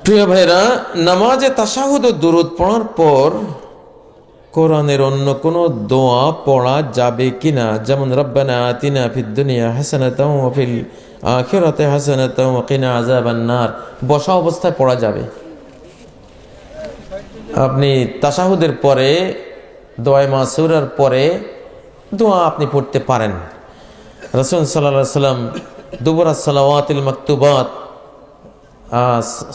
প্রিয় ভাইরা, নামাজে তাশাহুদ ও দুরূদ পড়ার পর কোরআনের অন্য কোনো দোয়া পড়া যাবে কিনা? যেমন রব্বানা আতিনা ফিদ দুনিয়া হাসানাতাও ওয়া ফিল আখিরাতি হাসানাতাও ওয়া কিনা আযাবান নার বসা অবস্থায় পড়া যাবে। আপনি তাশাহুদের পরে দোয়া মাসুরার পরে দোয়া আপনি পড়তে পারেন। রাসূল সাল্লাল্লাহু আলাইহি ওয়াসাল্লাম দুবুরাস সালাওয়াতিল মাকতুবাত,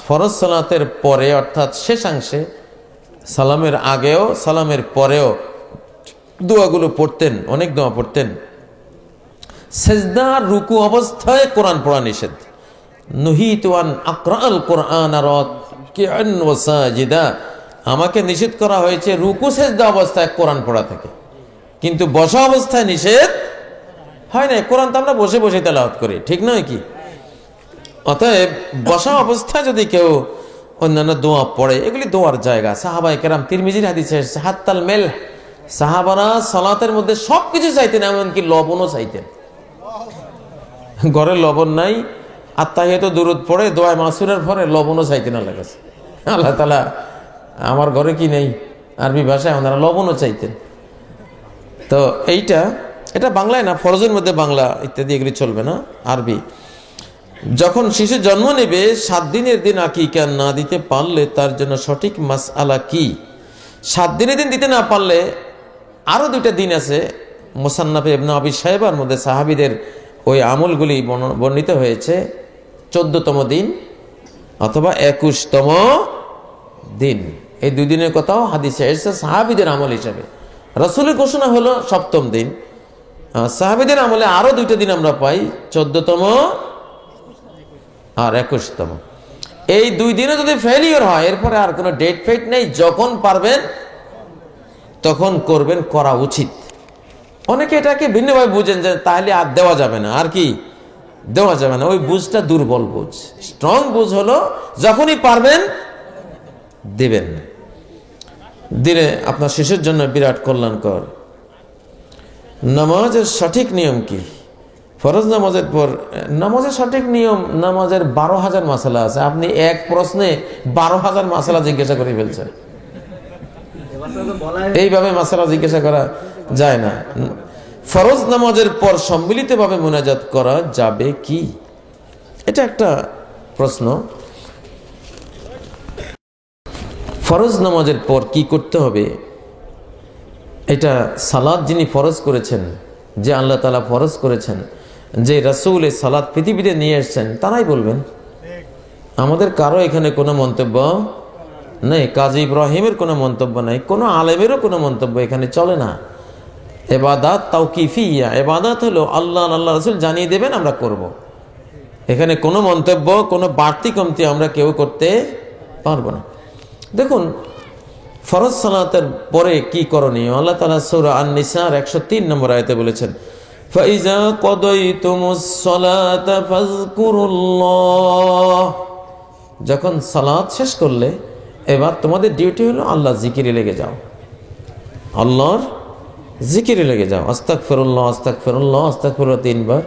ফরজ সালাতের পরে অর্থাৎ শেষাংশে, সালামের আগেও সালামের পরেও দোয়াগুলো পড়তেন, অনেক দোয়া পড়তেন। সেজদা রুকু অবস্থায় কোরআন পড়া নিষেধ। নুহিতু আন আকরাআল কোরআন রাকিআন ওয়া সাজিদা, আমাকে নিষেধ করা হয়েছে রুকু সেজদা অবস্থায় কোরআন পড়া থেকে, কিন্তু বসা অবস্থায় নিষেধ হয় না। কোরআন তো আমরা বসে বসে তেলাওয়াত করি, ঠিক নয় কি? অতএব বসা অবস্থায় যদি কেউ অন্যান্য দোয়া পড়ে, এগুলি দোয়ার জায়গা। সাহাবায়ে কেরাম, তিরমিজির হাদিসে এসেছে, হাত্তাল মেল, সাহাবারা সালাতের মধ্যে সবকিছু চাইতেন, এমনকি লবণও চাইতেন। ঘরে লবণ নাই, আত্তাহিয়াত দুরূদ পড়ে দোয়া মাসুরের পরে লবণও চাইতেন আল্লাহর কাছে। আল্লাহ তাআলা, আমার ঘরে কি নেই, আরবি ভাষায় ওনারা লবণও চাইতেন। তো এটা বাংলায় না, ফরজের মধ্যে বাংলা ইত্যাদি এগুলি চলবে না, আরবি। যখন শিশু জন্ম নেবে 7 দিনের দিন আকিকা না দিতে পারলে তার জন্য সঠিক মাসআলা কি? 7 দিনের দিন দিতে না পারলে আরো 2টা দিন আছে। মুসান্নাফে ইবনে আবি শাইবার মধ্যে সাহাবীদের ওই আমলগুলি বর্ণিত হয়েছে। 14তম দিন অথবা 21তম দিন, এই 2 দিনের কথাও হাদিসে এসেছে সাহাবীদের আমল হিসাবে। রাসূলের ঘোষণা হলো 7ম দিন, সাহাবীদের আমলে আরো 2টা দিন আমরা পাই, 14তম আর 21তম। এই 2 দিনে যদি ফেলিওর হয়, এরপরে আর কোনো ডেট ফেট নেই, যখন পারবেন তখন করবেন, করা উচিত। অনেকে এটাকে ভিন্নভাবে বুঝেন যে তাহলে আর দেওয়া যাবে না, আর কি দেওয়া যাবে না। ওই বুঝটা দুর্বল বুঝ। স্ট্রং বুঝ হলো যখনই পারবেন দিবেন, দিলে আপনার শিশুর জন্য বিরাট কল্যাণকর। নামাজের সঠিক নিয়ম কি? ফরজ নামাজের পর নামাজের সঠিক নিয়ম, নামাজের 12,000 মাসালা আছে। আপনি এক প্রশ্নে 12,000 মাসালা জিজ্ঞাসা করে ফেলছেন। এইভাবে মাসালা জিজ্ঞাসা করা যায় না। ফরজ নামাজের পর সম্মিলিতভাবে মুনাজাত করা যাবে কি? এটা একটা প্রশ্ন। ফরজ নামাজের পর কি করতে হবে? এটা সালাত যিনি ফরজ করেছেন, যে আল্লাহ তাআলা ফরজ করেছেন, যে রাসূল এই সালাত পৃথিবীতে নিয়ে এসেছেন, তারাই বলবেন। আমাদের কারো এখানে কোনো মন্তব্য নেই, কাজী ইব্রাহিমের কোনো মন্তব্য নেই, কোনো আলেমেরও কোনো মন্তব্য এখানে চলে না। ইবাদাত তাওকিফিয়া, ইবাদাত হলো আল্লাহ রাসূল জানিয়ে দেবেন, আমরা করব। এখানে কোনো মন্তব্য, কোনো বাড়তি কমতি আমরা কেউ করতে পারবো না। দেখুন, ফরজ সালাতের পরে কি করণীয়? আল্লাহ তাআলা সূরা আন-নিসার 103 নম্বর আয়াতে বলেছেন, ফাইজা কদাইতুমুস সালাতা ফাযকুরুল্লাহ, যখন সালাত শেষ করলে এবার তোমাদের ডিউটি হলো আল্লাহ জিকিরে লেগে যাও, আল্লাহর জিকিরে লেগে যাও। আস্তাগফিরুল্লাহ আস্তাগফিরুল্লাহ আস্তাগফিরুল্লাহ 3 বার,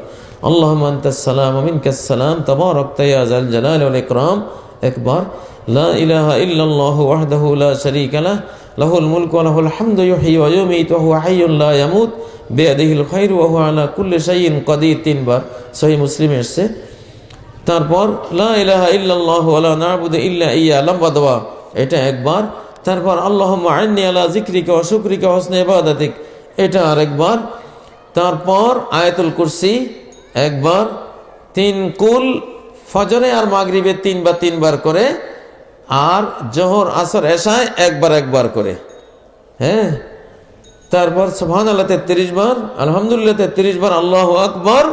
আল্লাহুম্মা আনতাস সালাম ওয়া মিনকাস সালাম তাবারাকতা ইয়া যাল জালালি ওয়াল ইকরাম 1 বার, লা ইলাহা ইল্লাল্লাহু ওয়াহদাহু লা শারীকা লাহু লাহুল মুলকু ওয়া লাহুল হামদু ইউহয়ী ওয়া ইউমীতু ওয়া হুয়া হাইয়্যুন লা ইয়ামুত বিয়াদিহিল খায়রু ওয়া হুয়া আলা কুল্লি শাইইন কাদির 3 বার, সহিহ মুসলিমে এসেছে। তারপর লা ইলাহা ইল্লাল্লাহু ওয়া লা না'বুদু ইল্লা ইয়্যা, লম্বা দোয়া, এটা 1 বার। তারপর আল্লাহুম্মা আ'ইন্নী আলা যিকরিকা ওয়া শুকরিকা ওয়া হুসনি ইবাদাতিক, এটা আরেক বার। তারপর আয়াতুল কুরসি 1 বার, 3 কুল ফজরে আর মাগরিবে 3 বার করে, আর জোহর আসর এশায় 1 বার করে। হ্যাঁ, তারপর সুবহানাল্লাহ 33 বার, আলহামদুলিল্লাহ 33 বার, আল্লাহু আকবার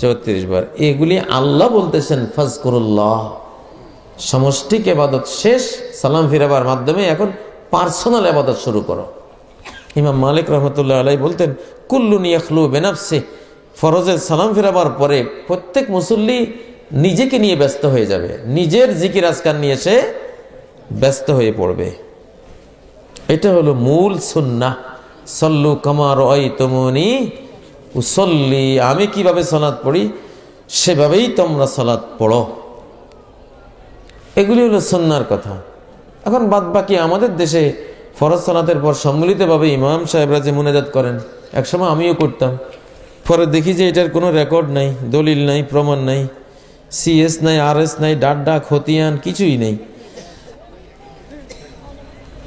34 বার। এগুলি আল্লাহ বলতেছেন ফাজকুরুল্লাহ। সমষ্টিক ইবাদত শেষ, সালাম ফিরাবার মাধ্যমে এখন পার্সোনাল ইবাদত শুরু করো। ইমাম মালিক রাহমাতুল্লাহ আলাইহি বলতেন, কুল্লুন ইয়াখলু বিনাফসি, ফরজের সালাম ফিরাবার পরে প্রত্যেক মুসল্লি নিজেকে নিয়ে ব্যস্ত হয়ে যাবে, নিজের জিকির আজকার নিয়ে সে ব্যস্ত হয়ে পড়বে। এটা হলো মূল সুন্নাহ। সল্লু কামা রাআইতুমুনি উসল্লি, আমি কিভাবে সালাত পড়ি সেভাবেই তোমরা সালাত পড়ো। এগুলি হলো সুন্নাহর কথা। এখন বাদ বাকি আমাদের দেশে ফরজ সালাতের পর সম্মিলিতভাবে ইমাম সাহেবরা যে মুনাজাত করেন, একসময় আমিও করতাম, পরে দেখি যে এটার কোনো রেকর্ড নাই, দলিল নাই, প্রমাণ নাই, সিএস নাই, আরএস নাই, ডাড্ডা খতিয়ান কিছুই নেই,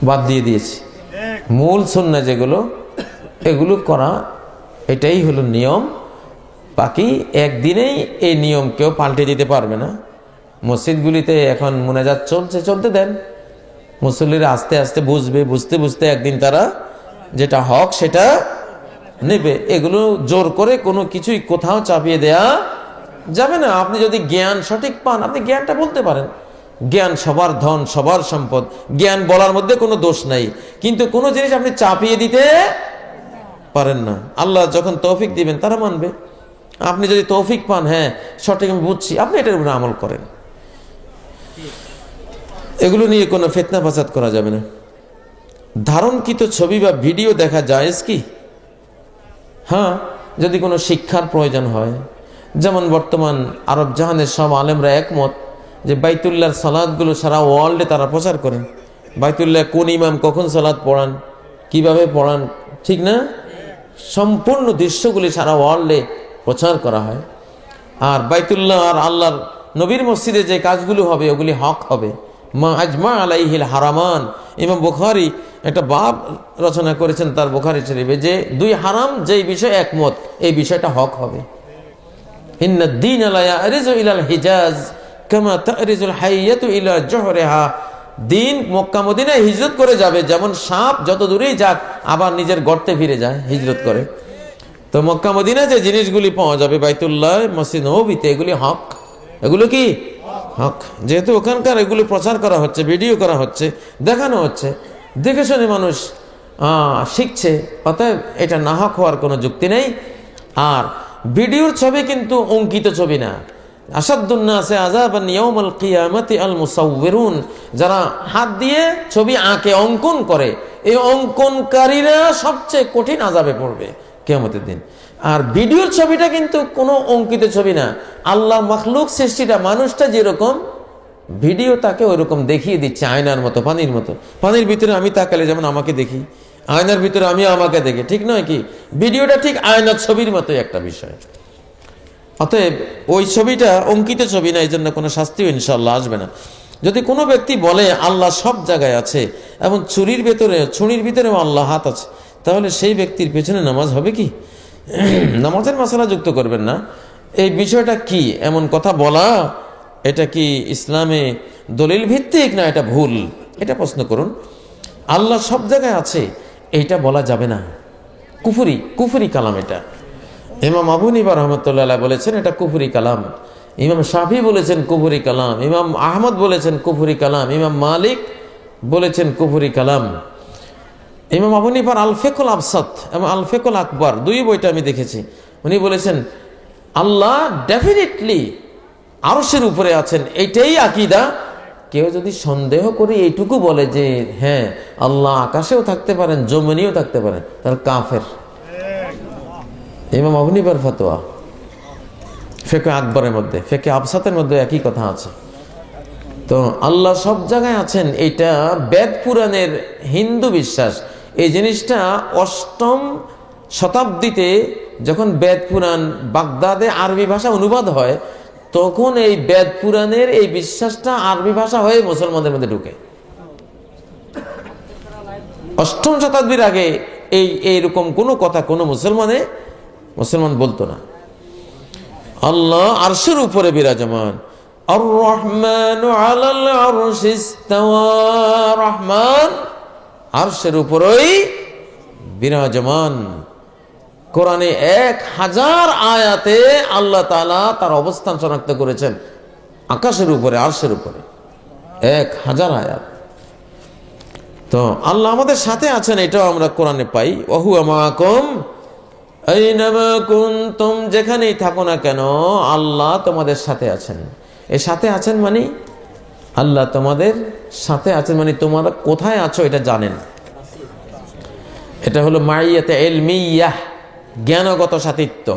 বাদ দিয়ে দিয়েছি। মূল সুন্নাহ যেগুলো, এগুলো করা এটাই হলো নিয়ম। বাকি একদিনেই এই নিয়ম কেউ পাল্টে দিতে পারবে না। মসজিদগুলিতে এখন মুনাজাত চলছে, চলতে দেন, মুসল্লিরা আস্তে আস্তে বুঝবে, বুঝতে বুঝতে একদিন তারা যেটা হক সেটা নেবে। এগুলো জোর করে কোনো কিছুই কোথাও চাপিয়ে দেয়া যাবে না। আপনি যদি জ্ঞান সঠিক পান, আপনি জ্ঞানটা বলতে পারেন। জ্ঞান সবার ধন, সবার সম্পদ, জ্ঞান বলার মধ্যে কোনো দোষ নাই, কিন্তু কোনো জিনিস আপনি চাপিয়ে দিতে পারেন না। আল্লাহ যখন তৌফিক দিবেন তারা মানবে। আপনি যদি তৌফিক পান, হ্যাঁ সঠিক আমি বুঝছি, আপনি এটার উপরে আমল করেন। এগুলো নিয়ে কোনো ফিতনা ফাসাদ করা যাবে না। ধারণকৃত ছবি বা ভিডিও দেখা জায়েজ কি? হ্যাঁ, যদি কোনো শিক্ষার প্রয়োজন হয়। যেমন বর্তমান আরব জাহানের সব আলেমরা একমত যে বাইতুল্লাহর সালাতগুলো সারা ওয়ার্ল্ডে তারা প্রচার করেন। বাইতুল্লাহ কোন ইমাম কখন সালাত পড়ান, কিভাবে পড়ান, ঠিক না? সম্পূর্ণ দৃশ্যগুলি সারা ওয়ার্ল্ডে প্রচার করা হয়। আর বাইতুল্লাহ আর আল্লাহর নবীর মসজিদে যে কাজগুলো হবে ওগুলি হক হবে। মা আজমা আলাইহিল হারামান। ইমাম বুখারী একটা বাব রচনা করেছেন তার বুখারী শরীফে, যে দুই হারাম যেই বিষয়ে একমত এই বিষয়টা হক হবে। ইন্নাদ দীন লা ইয়ারিজু ইলাল হিজাজ কামা তারিজুল হাইয়াতু ইলা জহরিহা। দিন মক্কা মদিনায় হিজরত করে যাবে, যেমন সাপ যত দূরেই যাক আবার নিজের গর্তে ফিরে যায় হিজরত করে। তো মক্কা মদিনায় যে জিনিসগুলি পাওয়া যাবে বাইতুল্লাহ, মসজিদ নববীতে, এগুলি হক। এগুলো কি হক? যেহেতু ওখানকার এগুলো প্রচার করা হচ্ছে, ভিডিও করা হচ্ছে, দেখানো হচ্ছে, দেখে শুনে মানুষ শিখছে, অতএব এটা না হক হওয়ার কোনো যুক্তি নেই। আর ভিডিওর ছবি কিন্তু অঙ্কিত ছবি না। আসাদুন নাসি আযাবান ইয়াউমাল কিয়ামাতি আল মুসাউবিরুন। যারা হাত দিয়ে ছবি আঁকে, অঙ্কন করে, এই অঙ্কনকারীরা সবচেয়ে কঠিন আযাবে পড়বে কিয়ামতের দিন। আর ভিডিওর ছবিটা কিন্তু কোনো অঙ্কিত ছবি না। আল্লাহ মাখলুক সৃষ্টিটা, মানুষটা যেরকম, ভিডিও তাকে ওইরকম দেখিয়ে দিচ্ছে, আয়নার মতো, পানির মতো। পানির ভিতরে আমি তাকালে যেমন আমাকে দেখি, আয়নার ভিতরে আমি আমাকে দেখি, ঠিক নয় কি? ভিডিওটা ঠিক আয়নার ছবির মতোই একটা বিষয়। অতএব ওই ছবিটা অঙ্কিত ছবি না, এই জন্য কোনো শাস্তিও ইনশাআল্লাহ আসবে না। যদি কোনো ব্যক্তি বলে আল্লাহ সব জায়গায় আছে এবং ছুরির ভিতরেও আল্লাহ হাত আছে, তাহলে সেই ব্যক্তির পেছনে নামাজ হবে কি? নামাজের মাসালা যুক্ত করবেন না। এই বিষয়টা কি এমন কথা বলা, এটা কি ইসলামে দলিল ভিত্তিক না এটা ভুল, এটা প্রশ্ন করুন। আল্লাহ সব জায়গায় আছে এইটা বলা যাবে না, কুফরি কালাম এটা। ইমাম আবু হানিফা রাহমাতুল্লাহ বলেছেন এটা কুফরি কালাম, ইমাম শাফি বলেছেন কুফরি কালাম, ইমাম আহমদ বলেছেন কুফরি কালাম, ইমাম মালিক বলেছেন কুফরি কালাম। ইমাম আবু হানিফার আল ফিকহুল আবসাত এবং আল ফিকহুল আকবার, দুই বইটা আমি দেখেছি। উনি বলেছেন আল্লাহ ডেফিনেটলি আরশের উপরে আছেন, এইটাই আকীদা। কেউ যদি সন্দেহ করে এইটুকু বলে যে হ্যাঁ আল্লাহ আকাশেও থাকতে পারেন, জমিনেও থাকতে পারেন, তাহলে কাফের। ইমাম আবু হানিফার ফতোয়া ফিকহ আকবরের মধ্যে, ফিকহ আবসাতের মধ্যে একই কথা আছে। তো আল্লাহ সব জায়গায় আছেন, এটা বেদ পুরাণের হিন্দু বিশ্বাস। এই জিনিসটা 8ম শতাব্দীতে যখন বেদ পুরাণ বাগদাদে আরবি ভাষা অনুবাদ হয়, তখন এই বেদ পুরাণের এই বিশ্বাসটা আরবি ভাষা হয়ে মুসলমানদের মধ্যে ঢুকে। 8ম শতাব্দীর আগে এইরকম কোনো কথা কোনো মুসলমান বলতো না। আল্লাহ আরশের উপরে বিরাজমান। আর রহমান আলাল আরশি ইস্তাওয়া। রহমান আরশের উপরেই বিরাজমান। কোরআনে 1000 আয়াতে আল্লাহ তাআলা তার অবস্থান শনাক্ত করেছেন আকাশের উপরে, আরশের উপরে, 1000 আয়াত। তো আল্লাহ আমাদের সাথে আছেন, এটাও আমরা কোরআনে পাই। ওহু আমাকুম আইনামা কুনতুম, যেখানেই থাকো না কেন আল্লাহ তোমাদের সাথে আছেন। এই সাথে আছেন মানে আল্লাহ তোমাদের সাথে আছেন মানে তোমরা কোথায় আছো এটা জানেন। এটা হলো মাইয়াতে ইলমিয়াহ, জ্ঞানগত সাথিত্ব।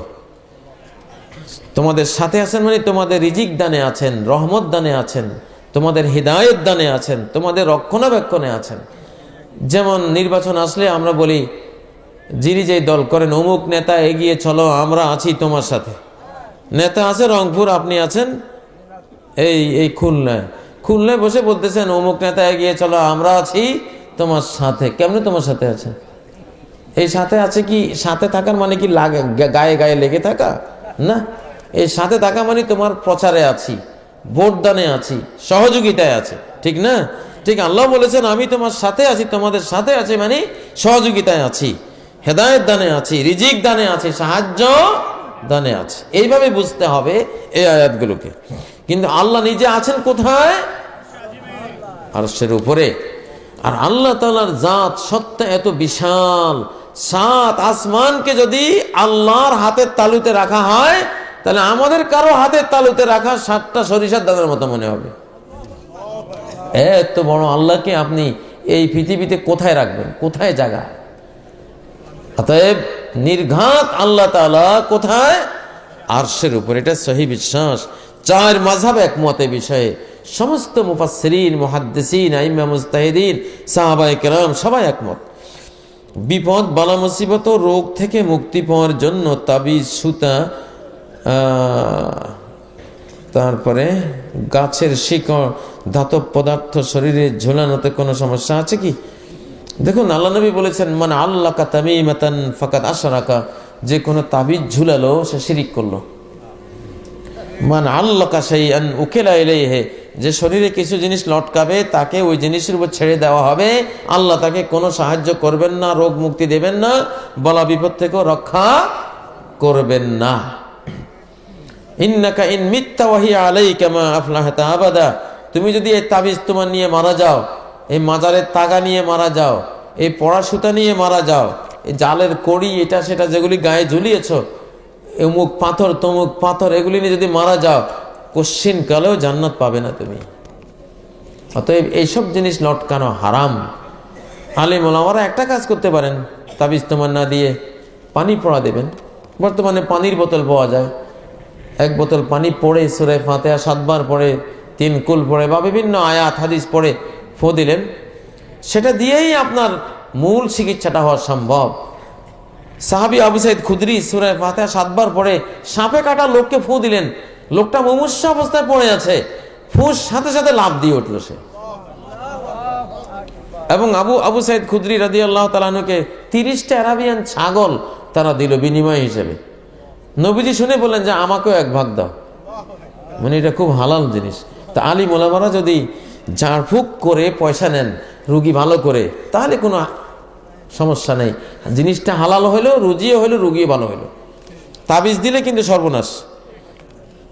তোমাদের সাথে আছেন মানে তোমাদের রিজিক দানে আছেন, রহমত দানে আছেন, তোমাদের হিদায়াত দানে আছেন, তোমাদের রক্ষণাবেক্ষণে আছেন। যেমন নির্বাচন আসলে আমরা বলি, যিনি যেই দল করেন অমুক নেতা এগিয়ে চলো, আমরা আছি তোমার সাথে। নেতা আছে রংপুর, আপনি আছেন এই খুলনায় বসে বলতেছেন অমুক নেতা এগিয়ে চলো, আমরা আছি তোমার সাথে। কেমনে তোমার সাথে আছেন? এই সাথে আছে কি, সাথে থাকার মানে কি গায়ে গায়ে লেগে থাকা না। এই সাথে থাকা মানে তোমার প্রচারে আছি, ভোটদানে আছি, সহযোগিতায় আছে, ঠিক না? ঠিক আল্লাহ বলেছেন আমি তোমার সাথে আছি, তোমাদের সাথে আছি মানে সহযোগিতায় আছি, হেদায়েত দানে আছি, রিজিক দানে আছি, সাহায্য দানে আছে। এইভাবে বুঝতে হবে এই আয়াতগুলোকে। কিন্তু আল্লাহ নিজে আছেন কোথায়? আরশের উপরে। আর আল্লাহ তাআলার জাত সত্তা এত বিশাল, 7 আসমানকে যদি আল্লাহর হাতের তালুতে রাখা হয়, তাহলে আমাদের কারো হাতের তালুতে রাখা 7টা সরিষার দানার মতো মনে হবে। এত বড় আল্লাহকে আপনি এই পৃথিবীতে কোথায় রাখবেন, কোথায় জায়গা? অতএব নির্ঘাত আল্লাহ তাআলা কোথায়? আরশের উপর। এটা সহি বিশ্বাস। 4 মাযহাব একমত এই বিষয়ে। সমস্ত মুফাসসিরিন, মুহাদ্দিসিন, আইম্মা মুজতাহিদিন, সাহাবায়ে কেরাম সবাই একমত। বিপদ, বালা, মুসিবত, রোগ থেকে মুক্তি পাওয়ার জন্য তাবিজ, সুতা, তারপরে গাছের শিকড়, ধাতব পদার্থ শরীরে ঝুলানোতে কোনো সমস্যা আছে কি? দেখুন আল্লাহ নবী বলেছেন, মান আল্লাকা তামিমাতান ফাকাদ আশরাকা, যে কোনো তাবিজ ঝুলালো সে শিরিক করলো। মান আল্লাকা শাইআন উকিলা ইলাইহি, যে শরীরে কিছু জিনিস লটকাবে তাকে ওই জিনিসের উপর ছেড়ে দেওয়া হবে, আল্লাহ তাকে কোনো সাহায্য করবেন না, রোগ মুক্তি দেবেন না, বলা বিপদ থেকেও রক্ষা করবেন না। ইন্নাকা ইন মিত্তা ওয়া হিয়া আলাইকা মা আফলাহতা আবাদা, তুমি যদি এই তাবিজ তোমার নিয়ে মারা যাও, এই মাজারের তাগা নিয়ে মারা যাও, এই পড়াশুতা নিয়ে মারা যাও, এই জালের কড়ি এটা সেটা যেগুলি গায়ে ঝুলিয়েছ, অমুক পাথর তমুক পাথর, এগুলি নিয়ে যদি মারা যাও, কোশ্চিন কালেও জান্নাত পাবে না তুমি। অতএব এইসব জিনিস লটকানো হারাম। আলিম ওলামারা একটা কাজ করতে পারেন, তাবিজ তোমার না দিয়ে পানি পড়া দেবেন। বর্তমানে পানির বোতল পাওয়া যায়, 1 বোতল পানি পড়ে সূরা ফাতিহা 7 বার পড়ে, 3 কুল পড়ে বা বিভিন্ন আয়াত হাদিস পড়ে ফু দিলেন, সেটা দিয়েই আপনার মূল চিকিৎসাটা হওয়া সম্ভব। সাহাবী আবু সাঈদ খুদরি সূরা ফাতিহা 7 বার পড়ে সাপে কাটা লোককে ফু দিলেন, লোকটা মুমূর্ষু অবস্থায় পড়ে আছে, ফুস সাথে সাথে লাফ দিয়ে উঠল সে। এবং আবু সাঈদ খুদরি রাদিয়াল্লাহু তাআলা আনহুকে 30টা আরাবিয়ান ছাগল তারা দিল বিনিময় হিসেবে। নবীজি শুনে বললেন যে আমাকেও 1 ভাগ দাও, মানে এটা খুব হালাল জিনিস। তা আলিম ওলামারা যদি ঝাড়ফুঁক করে পয়সা নেন রুগী ভালো করে, তাহলে কোনো সমস্যা নেই, জিনিসটা হালাল হইলো, রুজিও হইলো, রুগীও ভালো হইলো। তাবিজ দিলে কিন্তু সর্বনাশ,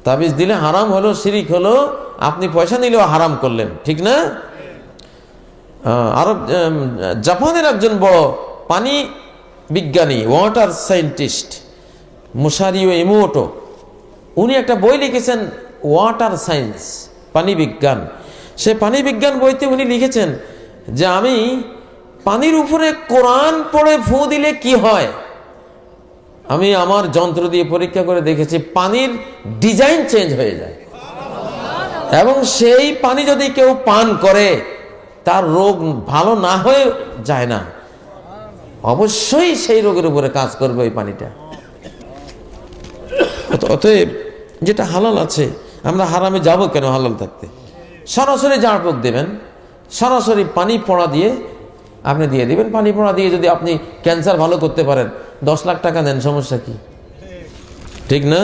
তাবিজ দিলে হারাম হলো, শিরিক হলো, আপনি পয়সা নিলেও হারাম করলেন, ঠিক না? জাপানের একজন বড় পানি বিজ্ঞানী, ওয়াটার সায়েন্টিস্ট মুসারিও ইমোটো, উনি একটা বই লিখেছেন ওয়াটার সায়েন্স, পানি বিজ্ঞান। সে পানি বিজ্ঞান বইতে উনি লিখেছেন যে আমি পানির উপরে কোরআন পড়ে ফু দিলে কি হয়, আমি আমার যন্ত্র দিয়ে পরীক্ষা করে দেখেছি, পানির ডিজাইন চেঞ্জ হয়ে যায়, এবং সেই পানি যদি কেউ পান করে তার রোগ ভালো না হয়ে যায় না, অবশ্যই সেই রোগের উপরে কাজ করবে ওই পানিটা। অতএব যেটা হালাল আছে আমরা হারামে যাব কেন? হালাল থাকতে সরাসরি ঝাড়ফুঁক দেবেন, সরাসরি পানি পড়া দিয়ে আপনি দিয়ে দিবেন। পানি পড়া দিয়ে যদি আপনি ক্যান্সার ভালো করতে পারেন, 10 লাখ টাকা দেন, সমস্যা কি? ঠিক না?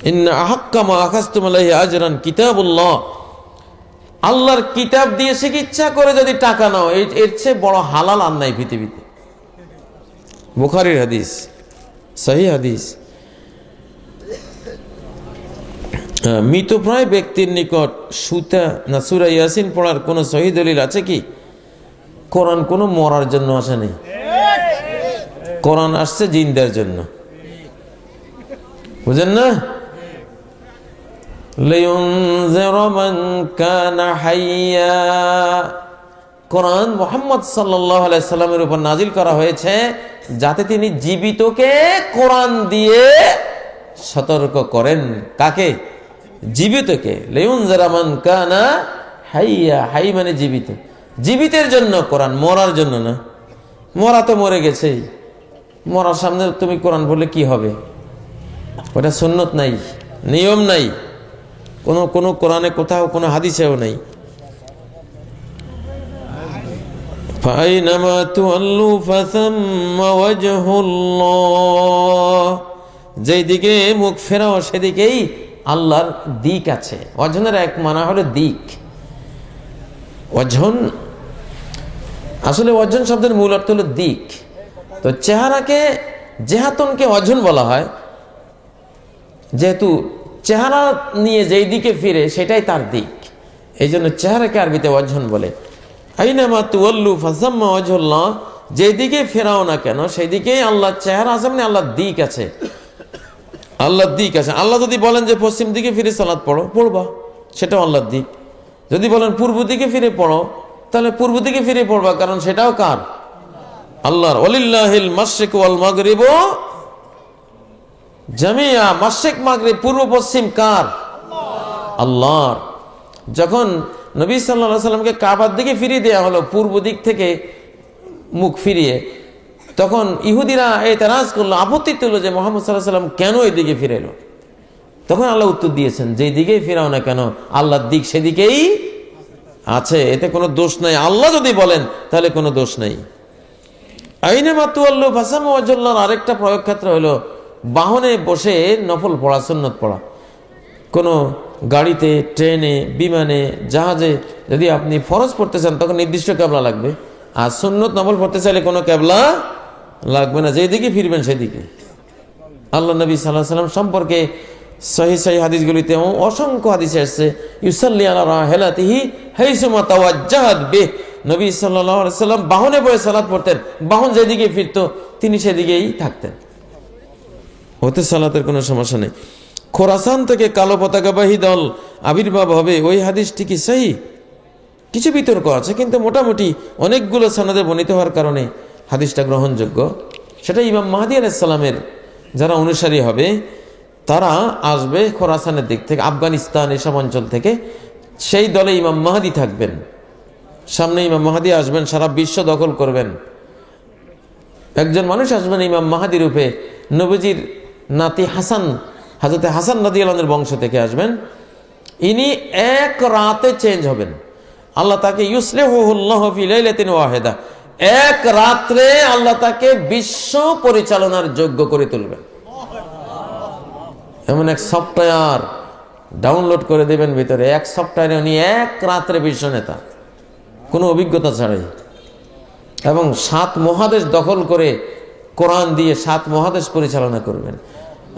ইন্না আহাক্কা মা আখাযতুম আলাইহি আজরান কিতাবুল্লাহ, আল্লাহর কিতাব দিয়ে চিকিৎসা করে যদি টাকা নাও, এর চেয়ে বড় হালাল আর নাই পৃথিবীতে। বুখারীর হাদিস, সহিহ হাদিস। মৃতপ্রায় ব্যক্তির নিকট সুতা না সূরা ইয়াসিন পড়ার কোন সহিহ দলিল আছে কি? কোরআন কোনো মরার জন্য আসেনি, কোরআন আসছে জিন্দার জন্য, বুঝেন না? লিউনযিরা মান কানা হাইয়া, কোরআন মুহাম্মদ সাল্লাল্লাহু আলাইহি সাল্লামের উপর নাজিল করা হয়েছে যাতে তিনি জীবিতকে কোরআন দিয়ে সতর্ক করেন। কাকে? জীবিতকে। লিউনযিরা মান কানা হাইয়া, হাই মানে জীবিত, জীবিতের জন্য কোরআন, মরার জন্য না। মরা তো মরে গেছেই, মরার সামনে তুমি কোরআন বললে কি হবে? ওটা সুন্নত নাই, নিয়ম নাই, কোনো কোরআনে কোথাও কোনো হাদিসেও নাই। ফাইনামা তুআল্লু ফাসাম্মা ওয়াজহুল্লাহ, যেই দিকে মুখ ফেরাও সেদিকেই আল্লাহর দিক আছে। ওয়াজনের এক মানা হলো দিক। ওয়াজন আসলে ওয়াজন শব্দের মূল অর্থ হলো দিক। তো চেহারাকে, জেহাতনকে ওয়াজন বলা হয়, যেহেতু চেহারা নিয়ে যেই দিকে ফিরে সেটাই তার দিক, এই জন্য চেহারাকে আরবিতে ওয়াজন বলে। আইনামা তুওয়াল্লু ফাসাম্মা ওয়াজহুল্লাহ, যেদিকে ফেরাও না কেন সেই দিকেই আল্লাহর চেহারা আছে, মানে আল্লাহর দিক আছে, আল্লাহর দিক আছে। আল্লাহ যদি বলেন যে পশ্চিম দিকে ফিরে সালাত পড়ো, পড়বা, সেটাও আল্লাহর দিক। যদি বলেন পূর্ব দিকে ফিরে পড়ো, তাহলে পূর্ব দিকে ফিরে পড়বা, কারণ সেটাও কার? আল্লাহর। ওয়ালিল্লাহিল মাশরিক ওয়াল মাগরিব জামিয়া, মাশরিক মাগরিব পূর্ব পশ্চিম কার? আল্লাহর। যখন নবী সাল্লাল্লাহু আলাইহি সাল্লামকে কাবার দিকে ফিরিয়ে দেওয়া হলো পূর্ব দিক থেকে মুখ ফিরিয়ে, তখন ইহুদিরা এতরাজ করলো, আপত্তি তুললো যে মুহাম্মদ সাল্লাল্লাহু আলাইহি সাল্লাম কেন এই দিকে ফিরে এলো? তখন আল্লাহ উত্তর দিয়েছেন, যেই দিকেই ফিরাও না কেন আল্লাহর দিক সেদিকেই আছে, এতে কোনো দোষ নাই। আল্লাহ যদি বলেন তাহলে কোনো দোষ নাই। আইনামা তুওয়াল্লু ফাসাম্মা ওয়াজহুল্লাহর আরেকটা প্রয়োগ ক্ষেত্র হলো বাহনে বসে নফল পড়া, সুন্নত পড়া। কোনো গাড়িতে, ট্রেনে, বিমানে, জাহাজে যদি আপনি ফরজ পড়তে চান তখন নির্দিষ্ট কেবলা লাগবে, আর সুন্নত নফল পড়তে চাইলে কোনো কেবলা লাগবে না, যেদিকে ফিরবেন সেদিকে। আল্লাহ নবী সাল্লাল্লাহু আলাইহি সাল্লাম সম্পর্কে সহিহ হাদিসগুলিতে অসংখ্য হাদিস আসছে, ইউসাল্লি আলা রাহিলাতিহি হাইসুমা তাওয়াজ্জাহাত বিহি, নবী সাল্লাল্লাহু আলাইহি সাল্লাম বাহনে বসে সালাত পড়তেন, বাহন যেদিকে ফিরতো তিনি সেদিকেই থাকতেন, ওতে সালাতের কোনো সমস্যা নেই। খোরাসান থেকে কালো পতাকাবাহী দল আবির্ভাব হবে, ওই হাদিসটি কি সহি? কিছু বিতর্ক আছে, কিন্তু মোটামুটি অনেকগুলো সনদে বর্ণিত হওয়ার কারণে হাদিসটা গ্রহণযোগ্য। সেটা ইমাম মাহদী আলাইহিস সালামের যারা অনুসারী হবে তারা আসবে খোরাসানের দিক থেকে, আফগানিস্তান এসব অঞ্চল থেকে, সেই দলে ইমাম মাহদী থাকবেন। সামনে ইমাম মাহদী আসবেন, সারা বিশ্ব দখল করবেন। একজন মানুষ আসবেন ইমাম মাহদী রূপে, নবীজির নাতি হাসান, হযরত হাসান রাদিয়াল্লাহু আনহুর বংশ থেকে আসবেন। ইনি এক রাতে চেঞ্জ হবেন। আল্লাহ তাকে ইউসলিহুল্লাহু ফি লাইলাতিন ওয়াহিদা, এক রাত্রে আল্লাহ তাকে বিশ্ব পরিচালনার যোগ্য করে তুলবেন। এমন এক সফটওয়্যার ডাউনলোড করে দেবেন ভিতরে, এক সফটওয়্যারে উনি এক রাত্রে বিশ্ব নেতা, কোনো অভিজ্ঞতা ছাড়াই, এবং 7 মহাদেশ দখল করে কোরআন দিয়ে 7 মহাদেশ পরিচালনা করবেন।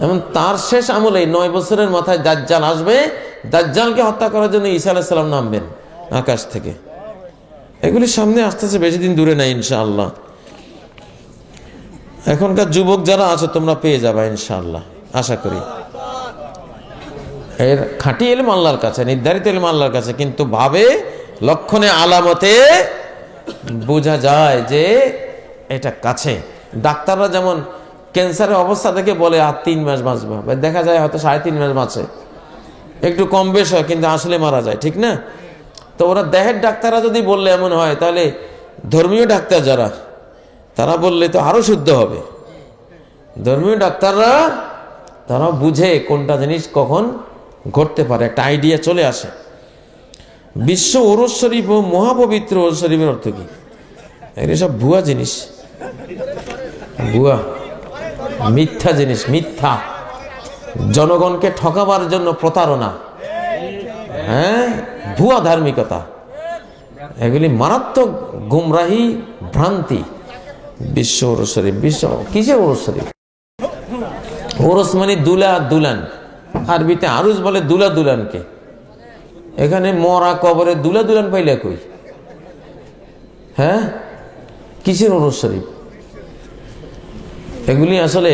এবং তার শেষ আমলে 9 বছরের মাথায় দাজ্জাল আসবে, দাজ্জালকে হত্যা করার জন্য ঈসা আলাইহিস সালাম নামবেন আকাশ থেকে। এগুলি সামনে আসতেছে, বেশি দিন দূরে নাই ইনশাআল্লাহ। এখনকার যুবক যারা আছে তোমরা পেয়ে যাবা ইনশাআল্লাহ, আশা করি। এর খাঁটি ইলম আল্লাহর কাছে, নির্ধারিত ইলম আল্লাহর কাছে, কিন্তু ভাবে লক্ষণে আলামতে বোঝা যায় যে এটা কাছে। ডাক্তাররা যেমন ক্যান্সারের অবস্থা দেখে বলে আর 3 মাস বাঁচবা, দেখা যায় হয়তো 3.5 মাস বাঁচে, একটু কম বেশ হয়, কিন্তু আসলে মারা যায়, ঠিক না? তো ওরা দেহের ডাক্তাররা যদি বললে এমন হয়, তাহলে ধর্মীয় ডাক্তার যারা, তারা বললে তো আরো শুদ্ধ হবে। ধর্মীয় ডাক্তাররা তারা বুঝে কোনটা জিনিস কখন ঘটতে পারে, একটা আইডিয়া চলে আসে। বিশ্ব ওরস শরীফ ও মহাপবিত্র ওরস শরীফের অর্থ কি? এগুলো সব ভুয়া জিনিস, ভুয়া মিথ্যা জিনিস, মিথ্যা, জনগণকে ঠকাবার জন্য প্রতারণা, হ্যাঁ, ভুয়া ধার্মিকতা, এগুলি মারাত্মক গুমরাহি, ভ্রান্তি। বিশ্ব ওরস শরীফ, বিশ্ব কিসের ওরস শরীফ? ওরস মানে দুলা, দুলান, আরবিতে আরুজ বলে দুলা দুলানকে। এখানে মরা কবরে দুলা দুলান পাইলে কই? হ্যাঁ, কিসের ওরস শরীফ? এগুলি আসলে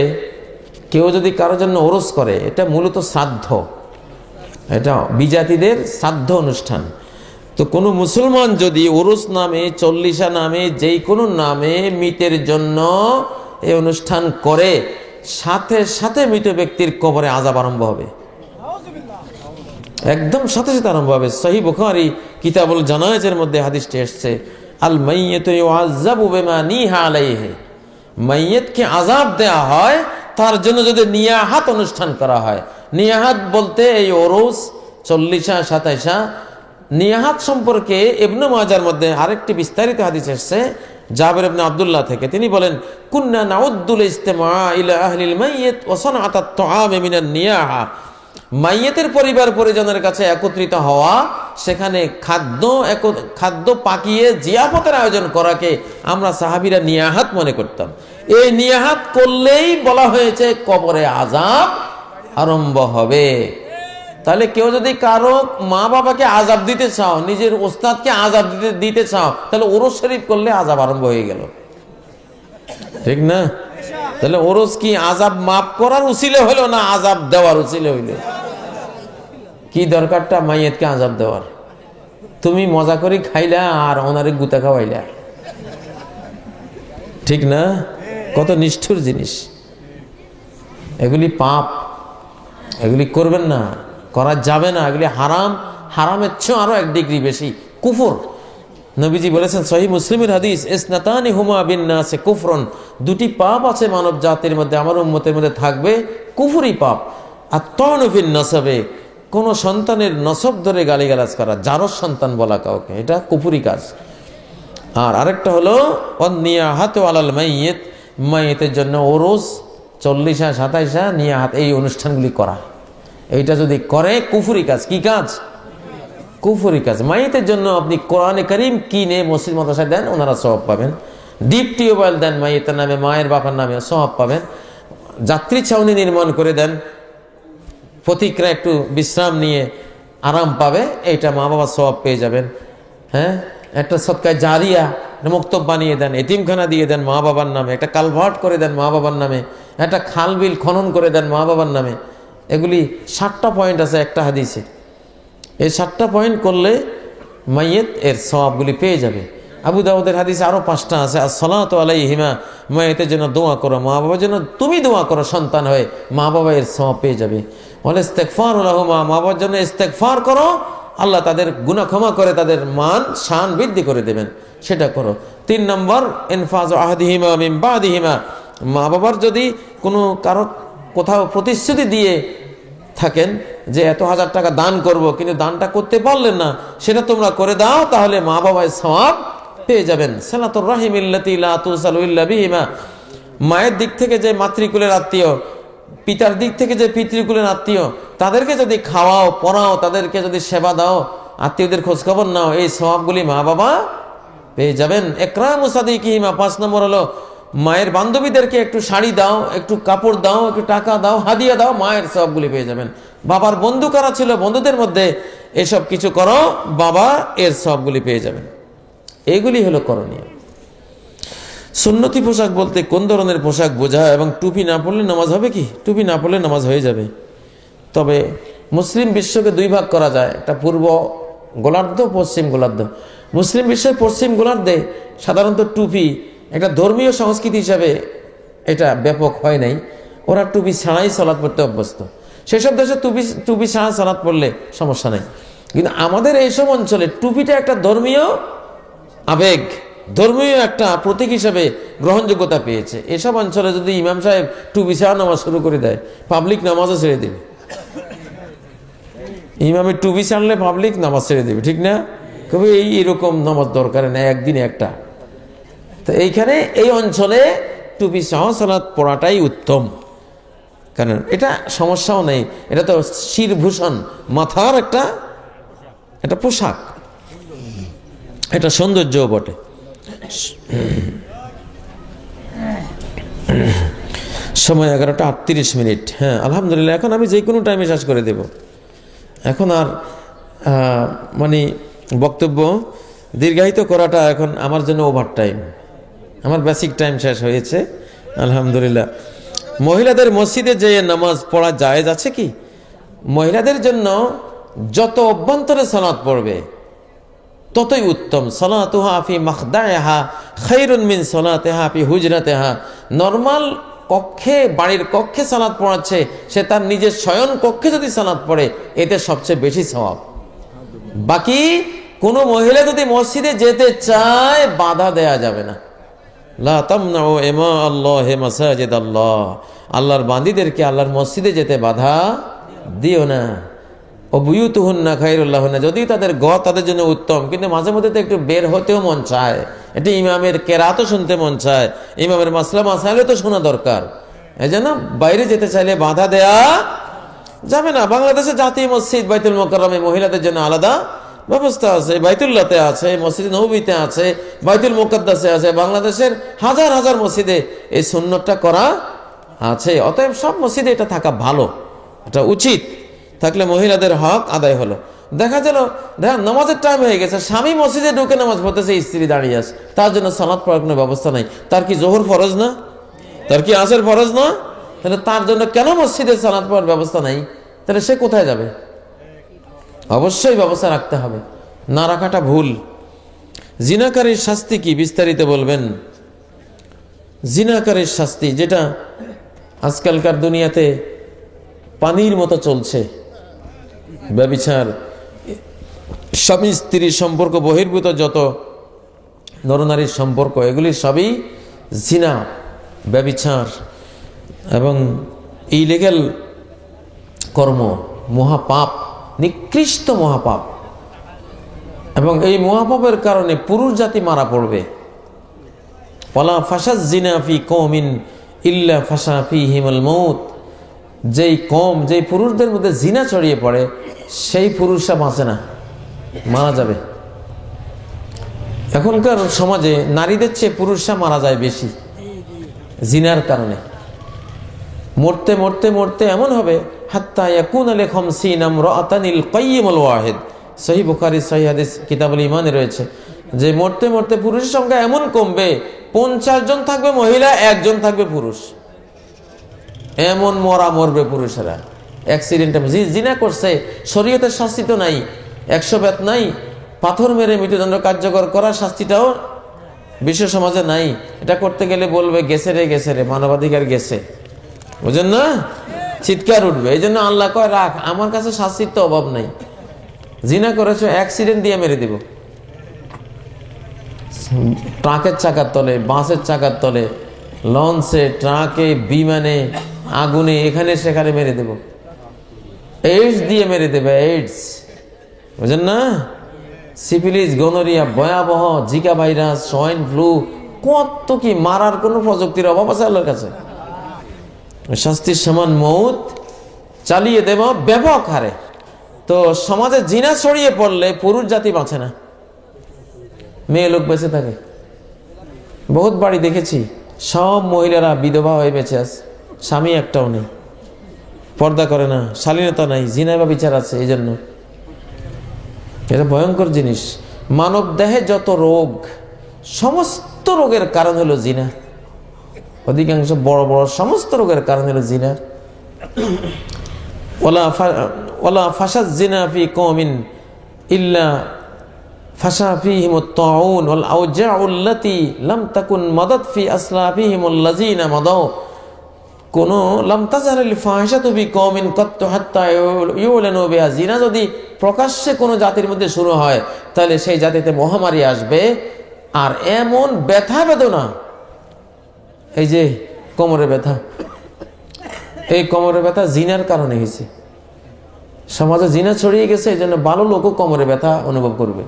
কেউ যদি কারোর জন্য ওরস করে, এটা মূলত শ্রাদ্ধ, এটা বিজাতিদের শ্রাদ্ধ অনুষ্ঠান। তো কোনো মুসলমান যদি ওরস নামে, চল্লিশা নামে, যেই কোনো নামে মৃতের জন্য এই অনুষ্ঠান করে, সাথে সাথে মৃত ব্যক্তির কবরে আযাব আরম্ভ হবে, একদম সাথে সাথে আরম্ভ হবে। সহিহ বুখারী কিতাবুল জানায়েজের মধ্যে হাদিসটি এসেছে, আল মাইয়িতু ইউআযাবু বিমা নিহা আলাইহি, মাইয়িতকে আযাব দেয়া হয় তার জন্য যদি নিয়াহাত অনুষ্ঠান করা হয়। নিয়াহাত বলতে এই ওরস, 40 27 নিয়াহাত সম্পর্কে ইবনে মাজার মধ্যে আরেকটি বিস্তারিত হাদিস এসেছে জাবের ইবনে আব্দুল্লাহ থেকে। তিনি বলেন, কুন্না নাউদ্দুল ইজতিমা ইলা আহলিল মাইয়িত ওয়া সানাআত আত-তাআম মিনান নিয়াহা, মাইয়িতের পরিবার পরিজনের কাছে একত্রিত হওয়া, সেখানে খাদ্য পাকিয়ে জিয়াফতের আয়োজন করাকে আমরা সাহাবীরা নিয়াহাত মনে করতাম। এই নিয়াহাত করলেই বলা হয়েছে কবরে আযাব আরম্ভ হবে। তাহলে কেউ যদি কারো মা বাবাকে আযাব দিতে চাও, নিজের ওস্তাদকে আযাব দিতে চাও, তাহলে ওরস শরীফ করলে আযাব আরম্ভ হয়ে গেল, ঠিক না? তাহলে ওরস কি আযাব মাফ করার উসিলে হলো না আযাব দেওয়ার উসিলে হইল? কি দরকারটা মাইয়িতকে আযাব দেওয়ার? তুমি মজা করে খাইলা আর ওনারে গুতা খাওয়াইলা, ঠিক না? কত নিষ্ঠুর জিনিস এগুলি, পাপ, এগুলি করবেন না, করা যাবে না, এগুলি হারাম, হারামের চেয়ে আরো 1 ডিগ্রি বেশি কুফর। নবীজি বলেছেন সহিহ মুসলিমের হাদিস, ইসনাতানি হুমা বিন্নাসে কুফরুন, 2টি পাপ আছে মানব জাতির মধ্যে, আমার উম্মতের মধ্যে থাকবে, কুফরি পাপ। আর তানু ফিন নাসাবে, কোন সন্তানের নসব ধরে গালিগালাজ করা, জারজ সন্তান বলা কাউকে, এটা কুফরি কাজ। আর আরেকটা হলো অনিয়াহাতু আলাল মাইয়িত, মাইয়িতের জন্য ওরস 40 27 নিয়াহাত, এই অনুষ্ঠানগুলি করা, এইটা যদি করে কুফরি কাজ। কি কাজ? কুফরি কাজ। মাইয়িতের জন্য আপনি কোরআনে কারীম কিনে মসজিদ মাদ্রাসায় দেন, ওনারা সওয়াব পাবেন। ডিপ টিউবওয়েল দেন মাইয়িতের নামে, মায়ের বাবার নামে, সওয়াব পাবেন। যাত্রী ছাউনি নির্মাণ করে দেন, প্রতিক্রিয়া একটু বিশ্রাম নিয়ে আরাম পাবে, এইটা মা বাবা সওয়াব পেয়ে যাবেন। হ্যাঁ, একটা সদকায়ে জারিয়া মুক্তব বানিয়ে দেন, এতিমখানা দিয়ে দেন মা বাবার নামে, একটা কালভার্ট করে দেন মা বাবার নামে, একটা খাল বিল খনন করে দেন মা বাবার নামে। এগুলি 7টা পয়েন্ট আছে একটা হাদিসে। এই 7টা পয়েন্ট করলে মাইয়িত এর সওয়াবগুলি পেয়ে যাবে। আবু দাউদের হাদিসে আরো 5টা আছে, আসসালাতু আলাইহিমা, মাইয়িতের জন্য দোয়া করো, মা বাবার জন্য তুমি দোয়া করো সন্তান হয়ে, মা বাবা এর সওয়াব পেয়ে যাবে। ওয়াল ইস্তিগফারু লাহুমা, মা বাবার জন্য ইস্তিগফার করো, আল্লাহ তাদের গুনাহ ক্ষমা করে তাদের মান শান বৃদ্ধি করে দেবেন, সেটা করো। 3 নম্বর, ইনফাজু আহদিহিমা মিন বাদিহিমা, মা বাবার যদি কোনো কারো কোথাও প্রতিশ্রুতি দিয়ে থাকেন যে এত 1000 টাকা দান করব, কিন্তু দানটা করতে পারলেন না, সেটা তোমরা করে দাও, তাহলে মা বাবার সওয়াব পেয়ে যাবেন। সালাতুর রাহিমিল্লাতি লা তুসালু ইল্লা বিহিমা, মায়ের দিক থেকে যে মাতৃকুলের আত্মীয়, পিতার দিক থেকে যে পিতৃকুলের আত্মীয়, তাদেরকে যদি খাওয়াও পড়াও, তাদেরকে যদি সেবা দাও, আত্মীয়দের খোঁজখবর নাও, এই সওয়াবগুলি মা বাবা পেয়ে যাবেন। ইকরামু সাদিকিহিমা, 5 নম্বর হলো মায়ের বান্ধবীদেরকে একটু শাড়ি দাও, একটু কাপড় দাও, একটু টাকা দাও, হাদিয়া দাও, মায়ের সওয়াবগুলি পেয়ে যাবেন। বাবার বন্ধু কারা ছিল, বন্ধুদের মধ্যে এসব কিছু করো, বাবা এর সওয়াবগুলি পেয়ে যাবেন। এগুলি হলো করণীয়। সুন্নতি পোশাক বলতে কোন ধরনের পোশাক বোঝা, এবং টুপি না পরলে নামাজ হবে কি? টুপি না পরলে নামাজ হয়ে যাবে। তবে মুসলিম বিশ্বকে 2 ভাগ করা যায়, একটা পূর্ব গোলার্ধ, পশ্চিম গোলার্ধ। মুসলিম বিশ্বের পশ্চিম গোলার্ধে সাধারণত টুপি একটা ধর্মীয় সংস্কৃতি হিসাবে এটা ব্যাপক হয় নাই, ওরা টুপি ছাড়াই সালাত পড়তে অভ্যস্ত। সেসব দেশে টুপি ছাড়া সালাত পড়লে সমস্যা নেই, কিন্তু আমাদের এইসব অঞ্চলে টুপিটা একটা ধর্মীয় আবেগ, ধর্মীয় একটা প্রতীক হিসাবে গ্রহণযোগ্যতা পেয়েছে। এসব অঞ্চলে যদি ইমাম সাহেব টুপি ছাড়া নামাজ শুরু করে দেয়, পাবলিক নামাজও ছেড়ে দেবে। ইমামের টুপি ছাড়লে পাবলিক নামাজ ছেড়ে দেবে, ঠিক না? কবে এইরকম নামাজ দরকার নেই, একদিনে একটা। তো এইখানে এই অঞ্চলে টুপি সহ সালাত পড়াটাই উত্তম, কারণ এটা সমস্যাও নেই, এটা তো শিরভূষণ, মাথার একটা পোশাক, এটা সৌন্দর্যও বটে। সময় 11:38। হ্যাঁ, আলহামদুলিল্লাহ, এখন আমি যে কোনো টাইমে শেষ করে দেব। এখন আর মানে বক্তব্য দীর্ঘায়িত করাটা এখন আমার জন্য ওভার টাইম, আমার বেসিক টাইম শেষ হয়েছে আলহামদুলিল্লাহ। মহিলাদের মসজিদে যেয়ে নামাজ পড়া জায়েজ আছে কি? মহিলাদের জন্য যত অভ্যন্তরে সালাত পড়বে ততই উত্তম। সালাতুহা ফি মাখদাইহা খায়রুন মিন সালাতিহা ফি হুজরাতিহা, নরমাল কক্ষে, বাড়ির কক্ষে সালাত পড়াচ্ছে, সে তার নিজের শয়ন কক্ষে যদি সালাত পড়ে, এতে সবচেয়ে বেশি সওয়াব। বাকি কোন মহিলা যদি মসজিদে যেতে চায় বাধা দেয়া যাবে না। লা তামনাউ ইমা আল্লাহ মাসাজিদ আল্লাহ, আল্লাহর বান্দীদেরকে আল্লাহর মসজিদে যেতে বাধা দিও না। ও বুয়ুতুহুন্না খায়রুল লাহুন্না, যদি তাদের ঘর তাদের জন্য উত্তম, কিন্তু মাঝে মধ্যে তো একটু বের হতেও মন চায়, এটা ইমামের কেরাতও শুনতে মন চায়, ইমামের মাসলা মাসাইলও তো শোনা দরকার। এই জন্য বাইরে যেতে চাইলে বাধা দেয়া যাবে না। বাংলাদেশে জাতীয় মসজিদ বাইতুল মোকাররমে মহিলাদের জন্য আলাদা ব্যবস্থা আছে, বাইতুল্লাহতে আছে, মসজিদ নববীতে আছে, বাইতুল মুকাদ্দাসে আছে, বাংলাদেশের হাজার হাজার মসজিদে এই সুন্নতটা করা আছে। অতএব সব মসজিদে এটা থাকা ভালো, এটা উচিত, থাকলে মহিলাদের হক আদায় হলো। দেখা গেল নামাজের টাইম হয়ে গেছে, স্বামী মসজিদে ঢুকে নামাজ পড়তেছে, স্ত্রী দাঁড়িয়ে আছে, তার জন্য সালাত পড়ার কোনো ব্যবস্থা নাই। তার কি জোহর ফরজ না? তার কি আসর ফরজ না? তাহলে তার জন্য কেন মসজিদে সালাত পড়ার ব্যবস্থা নাই? তাহলে সে কোথায় যাবে? অবশ্যই ব্যবস্থা রাখতে হবে, না রাখাটা ভুল। জিনাকারীর শাস্তি কি বিস্তারিত বলবেন? জিনাকারীর শাস্তি, যেটা আজকালকার দুনিয়াতে পানির মতো চলছে, ব্যভিচার, স্বামী স্ত্রীর সম্পর্ক বহির্ভূত যত নরনারীর সম্পর্ক, এগুলি সবই জিনা, ব্যভিচার এবং ইলিগ্যাল কর্ম, মহাপাপ, নিকৃষ্ট মহাপাপ। এবং এই মহাপাপের কারণে পুরুষ জাতি মারা পড়বে। ওয়ালা ফাসাজ জিনা ফি কওমিন ইল্লা ফাসা ফিহিমুল মউত, যেই কম, যেই পুরুষদের মধ্যে জিনা ছড়িয়ে পড়ে সেই পুরুষরা বাঁচে না, মারা যাবে। এখনকার সমাজে নারীদের চেয়ে পুরুষরা মারা যায় বেশি জিনার কারণে। মরতে মরতে মরতে এমন হবে হাত্তা ইয়াকুনা লি খামসিনা ইমরাআতানিল কাইয়িমুল ওয়াহিদ, সহিহ বুখারী সহিহ হাদিস কিতাবুল ঈমানে রয়েছে যে মরতে মরতে পুরুষের সংখ্যা এমন কমবে 50 জন থাকবে মহিলা, 1 জন থাকবে পুরুষ। এমন মরা মরবে পুরুষেরা অ্যাক্সিডেন্টে। জিনা করছে, শরীয়তের শাস্তি তো নাই, 100 বেত নাই, পাথর মেরে মৃত্যুদণ্ড কার্যকর করার শাস্তিটাও বিশ্ব সমাজে নাই। এটা করতে গেলে বলবে গেছে রে গেছে রে, মানবাধিকার গেছে, বুঝেন না? চিৎকার উঠবে। এই জন্য আল্লাহ কয় রাখ, আমার কাছে শাস্তির তো অভাব নাই। জিনা করেছো, অ্যাক্সিডেন্ট দিয়ে মেরে দিব, ট্রাকের চাকার তলে, বাসের চাকার তলে, লঞ্চে, ট্রাকে, বিমানে, আগুনে, এখানে সেখানে মেরে দেব, এইডস দিয়ে মেরে দেবে, এইডস, বুঝেন না? সিফিলিস, গনোরিয়া, ভয়াবহ জিকা ভাইরাস, সোয়াইন ফ্লু, কত কি মারার কোনো প্রযুক্তির অভাব আছে আল্লাহর কাছে? শাস্তির সমান মউত চালিয়ে দেব ব্যাপক হারে। তো সমাজে জিনা ছড়িয়ে পড়লে পুরুষ জাতি বাঁচে না, মেয়ে লোক বেঁচে থাকে। বহুত বাড়ি দেখেছি, সব মহিলারা বিধবা হয়ে বেঁচে আছে, স্বামী একটাও নেই, পর্দা করে না, শালীনতা নাই, জিনা বা বিচার আছে। এই জন্য এটা ভয়ঙ্কর জিনিস। মানব দেহে যত রোগ, সমস্ত রোগের কারণ হলো জিনা। অধিকাংশ বড় বড় সমস্ত রোগের কারণ হলো জিনা। ওয়ালা ফাসাজ জিনা ফি কওমিন ইল্লা ফাসা ফিহিমুত তাউন ওয়াল আওজাউল্লাতি লাম তাকুন মাদাত ফি আসলাফিহিমুল লাযিনা মাদাউ, কোন লাম তাজারিল ফাহিশাতু বি কওমিন কাত্তু হাত্তা ইউলানু বিহা, জিনা যদি প্রকাশ্যে কোনো জাতির মধ্যে শুরু হয় তাহলে সেই জাতিতে মহামারী আসবে। আর এমন ব্যথা বেদনা, এই যে কোমরে ব্যথা, এই কোমরে ব্যথা জিনার কারণে হয়েছে। সমাজে জিনা ছড়িয়ে গেছে, এই জন্য ভালো লোকও কোমরে ব্যথা অনুভব করবে।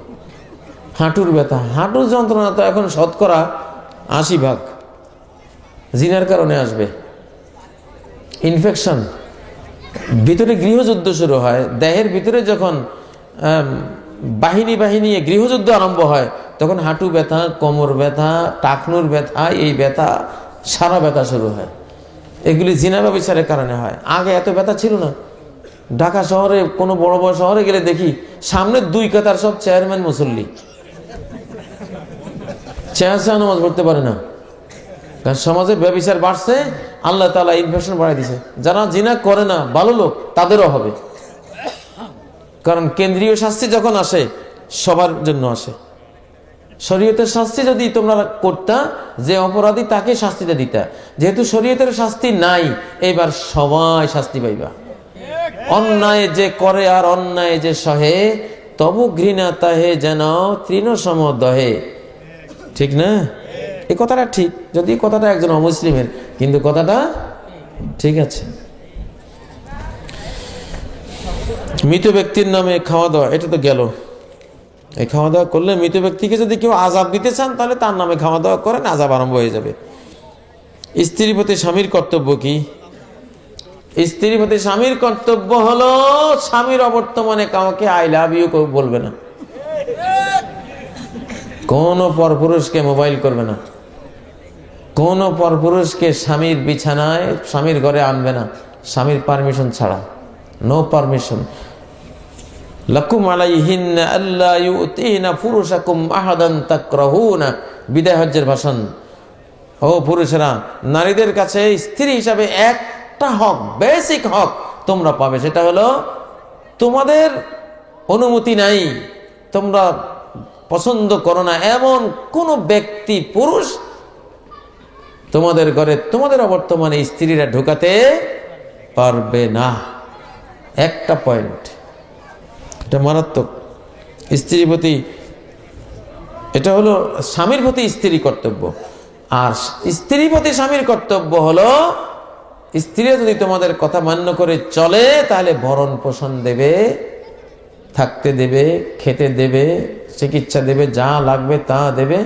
হাঁটুর ব্যথা, হাঁটুর যন্ত্রণা তো এখন 80% জিনার কারণে আসবে। ইনফেকশন, ভিতরে গৃহযুদ্ধ শুরু হয়, দেহের ভিতরে যখন বাহিনী বাহিনী গৃহযুদ্ধ আরম্ভ হয় তখন হাঁটু ব্যথা, কোমর ব্যথা, টাকনুর ব্যথা, এই ব্যথা, সারা ব্যথা শুরু হয়। এগুলি জিনা বা বিচারের কারণে হয়। আগে এত ব্যথা ছিল না। ঢাকা শহরে কোনো বড় বড় শহরে গেলে দেখি সামনের 2 কাতার সব চেয়ারম্যান মুসল্লি, চেয়ার ছাড়া নামাজ পড়তে পারে না। কারণ সমাজে ব্যভিচার বাড়ছে, আল্লাহ তাআলা ইনফেকশন বাড়াই দিছে। যারা জিনা করে না ভালো লোক, তাদেরও হবে। কারণ কেন্দ্রীয় শাস্তি যখন আসে সবার জন্য আসে। শরীয়তের শাস্তি যদি তোমরা করতা, যে অপরাধী তাকে শাস্তিটা দিতা। যেহেতু শরীয়তের শাস্তি নাই, এবার সবাই শাস্তি পাইবা। অন্যায় যে করে আর অন্যায় যে সহে তবু ঘৃণা তাহে যেন তৃণ সম দহে। ঠিক না? এই কথাটা ঠিক, যদি কথাটা একজন অমুসলিমের, কিন্তু কথাটা ঠিক আছে। মৃত ব্যক্তির নামে খাওয়া দাওয়া, এটা তো গেল। এই খাওয়া দাওয়া করলে মৃত ব্যক্তিকে যদি কেউ আযাব দিতে চান তাহলে তার নামে খাওয়া দাওয়া করেন, আযাব আরম্ভ হয়ে যাবে। স্ত্রীর প্রতি স্বামীর কর্তব্য কি? স্ত্রীর প্রতি স্বামীর কর্তব্য হলো স্বামীর অবর্তমানে কাউকে আই লাভ ইউ বলবে না, কোন পরপুরুষকে মোবাইল করবে না, কোন পরপুরুষকে স্বামীর বিছানায় স্বামীর ঘরে আনবে না স্বামীর পারমিশন ছাড়া, নো পারমিশন। লাকুম আলাইহিন্না আল্লা ইউতিনা ফুরুশাকুম আহাদান তাকরাহুনা, বিদায় হজ্জের ভাষণ। ও পুরুষেরা, নারীদের কাছে স্ত্রী হিসাবে একটা হক, বেসিক হক তোমরা পাবে, সেটা হলো তোমাদের অনুমতি নাই, তোমরা পছন্দ করো না এমন কোন ব্যক্তি পুরুষ তোমাদের ঘরে তোমাদের অবর্তমানে স্ত্রীরা ঢোকাতে পারবে না। একটা পয়েন্ট, এটা মারাত্মক। স্ত্রীর প্রতি, এটা হলো স্বামীর প্রতি স্ত্রী কর্তব্য। আর স্ত্রীর প্রতি স্বামীর কর্তব্য হলো স্ত্রী যদি তোমাদের কথা মান্য করে চলে তাহলে ভরণ পোষণ দেবে, থাকতে দেবে, খেতে দেবে, চিকিৎসা দেবে, যা লাগবে তা দেবে।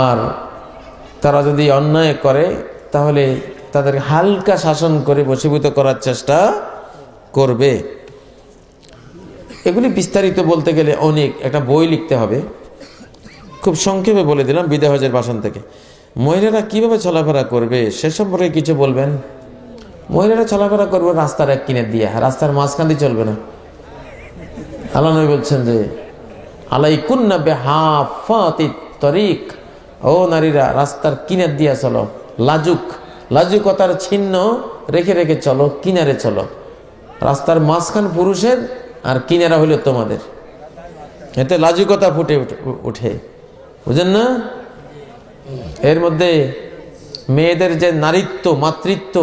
আর তারা যদি অন্যায় করে তাহলে তাদের হালকা শাসন করে বশীভূত করার চেষ্টা করবে। এগুলি বিস্তারিত বলতে গেলে অনেক, একটা বই লিখতে হবে। খুব সংক্ষেপে বলে দিলাম বিদায় হজের ভাষণ থেকে। মহিলারা কিভাবে চলাফেরা করবে সে সম্পর্কে কিছু বলবেন। মহিলারা চলাফেরা করবে রাস্তার এক কিনার দিয়ে, রাস্তার মাঝখান দিয়ে চলবে না। আল্লাহ নবী বলছেন যে আলাইকুন্না বিহাফাতিত তরিক, ও নারীরা রাস্তার কিনার দিয়ে চলো, লাজুকতার চিহ্ন রেখে রেখে চলো, কিনারে চলো। রাস্তার মাঝখান পুরুষের আর কিনারা হইল তোমাদের, এতে লাজুকতা ফুটে উঠে, বুঝেন না? এর মধ্যে মেয়েদের যে নারীত্ব, মাতৃত্ব,